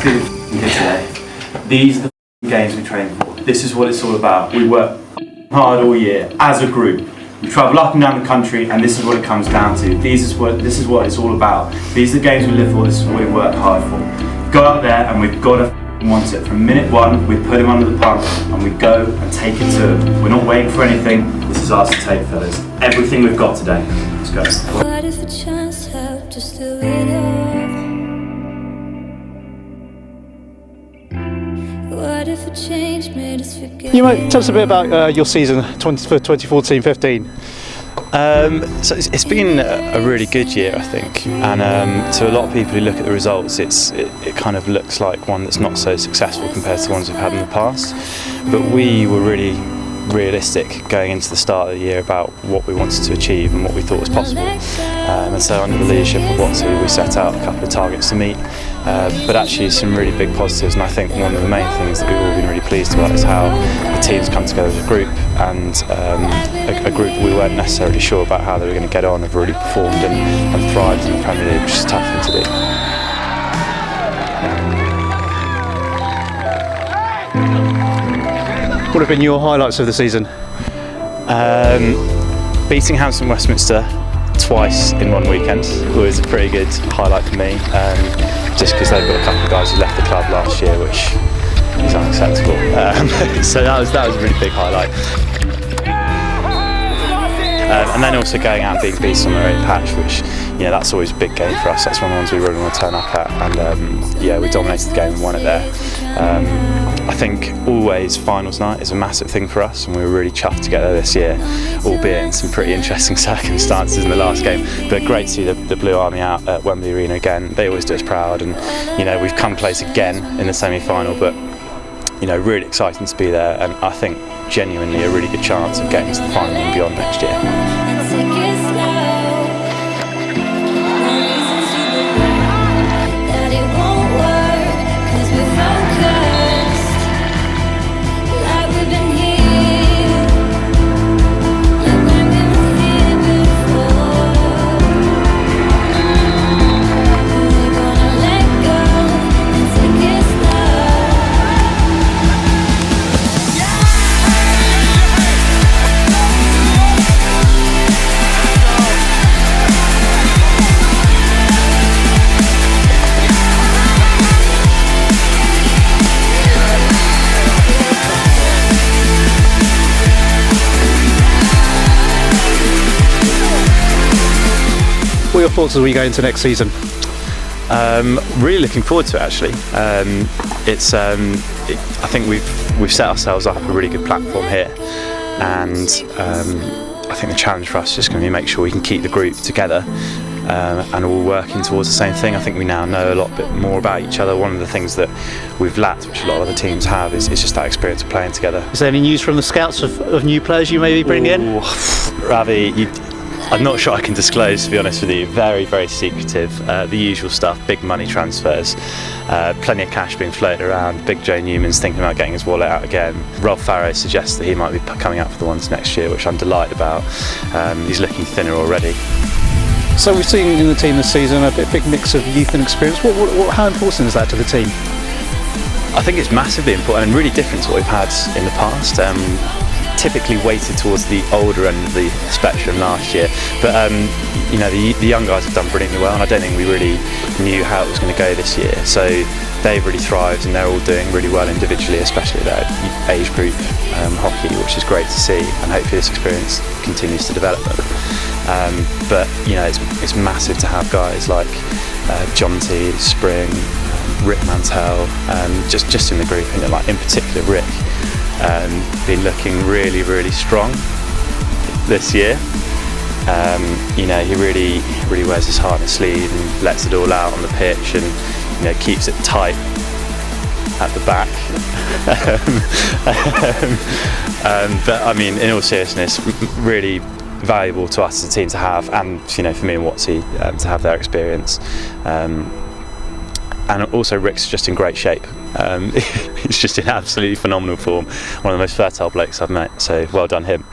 feeling good today. These are the games we train for. This is what it's all about. We work hard all year as a group. We travel up and down the country, and this is what it comes down to. This is what it's all about. These are the games we live for. This is what we work hard for. Go out there, and we've got to want it. From minute one, we put him under the pump, and we go and take it to him. We're not waiting for anything. This is ours to take, fellas. Everything we've got today. Let's go. What if a chance helped just do it all? What if a change made us forget? You might tell us a bit about your season for 2014-15. So it's been a really good year, I think, and to a lot of people who look at the results, it kind of looks like one that's not so successful compared to the ones we've had in the past. But we were really realistic going into the start of the year about what we wanted to achieve and what we thought was possible. And so under the leadership of Watty, we set out a couple of targets to meet, but actually some really big positives. And I think one of the main things that we've all been really pleased about is how the team's come together as a group, and a group that we weren't necessarily sure about how they were going to get on have really performed and thrived in the Premier League, which is a tough thing to do. What have been your highlights of the season? Beating Hampton Westminster twice in one weekend was a pretty good highlight for me, just because they've got a couple of guys who left the club last year, which is unacceptable. So that was a really big highlight. And then also going out and being beaten on the right patch, which, you know, that's always a big game for us. That's one of the ones we really want to turn up at, and yeah, we dominated the game and won it there. I think always finals night is a massive thing for us, and we were really chuffed together this year, albeit in some pretty interesting circumstances in the last game. But great to see the Blue Army out at Wembley Arena again. They always do us proud, and you know, we've come place again in the semi-final, but you know, really exciting to be there, and I think genuinely a really good chance of getting to the final and beyond next year. What are your thoughts as we go into next season? Really looking forward to it, actually. I think we've set ourselves up a really good platform here, and I think the challenge for us is just going to be make sure we can keep the group together and all working towards the same thing. I think we now know a lot bit more about each other. One of the things that we've lacked, which a lot of other teams have, is just that experience of playing together. Is there any news from the scouts of new players you may be bringing in? Ravi, I'm not sure I can disclose, to be honest with you. Very, very secretive. The usual stuff, big money transfers, plenty of cash being floated around. Big Joe Newman's thinking about getting his wallet out again. Rob Farrow suggests that he might be coming up for the ones next year, which I'm delighted about. He's looking thinner already. So we've seen in the team this season a big mix of youth and experience. How important is that to the team? I think it's massively important and really different to what we've had in the past. Typically weighted towards the older end of the spectrum last year, but you know, the young guys have done brilliantly well, and I don't think we really knew how it was going to go this year. So they've really thrived, and they're all doing really well individually, especially their age group hockey, which is great to see, and hopefully this experience continues to develop them. But you know, it's massive to have guys like John T, Spring, Rick Mantell, just in the group, you know, like in particular Rick. Been looking really, really strong this year. You know, he really wears his heart on his sleeve and lets it all out on the pitch, and you know, keeps it tight at the back. But I mean, in all seriousness, really valuable to us as a team to have, and you know, for me and Watty to have their experience. And also Rick's just in great shape. He's just in absolutely phenomenal form. One of the most fertile blokes I've met, so well done him.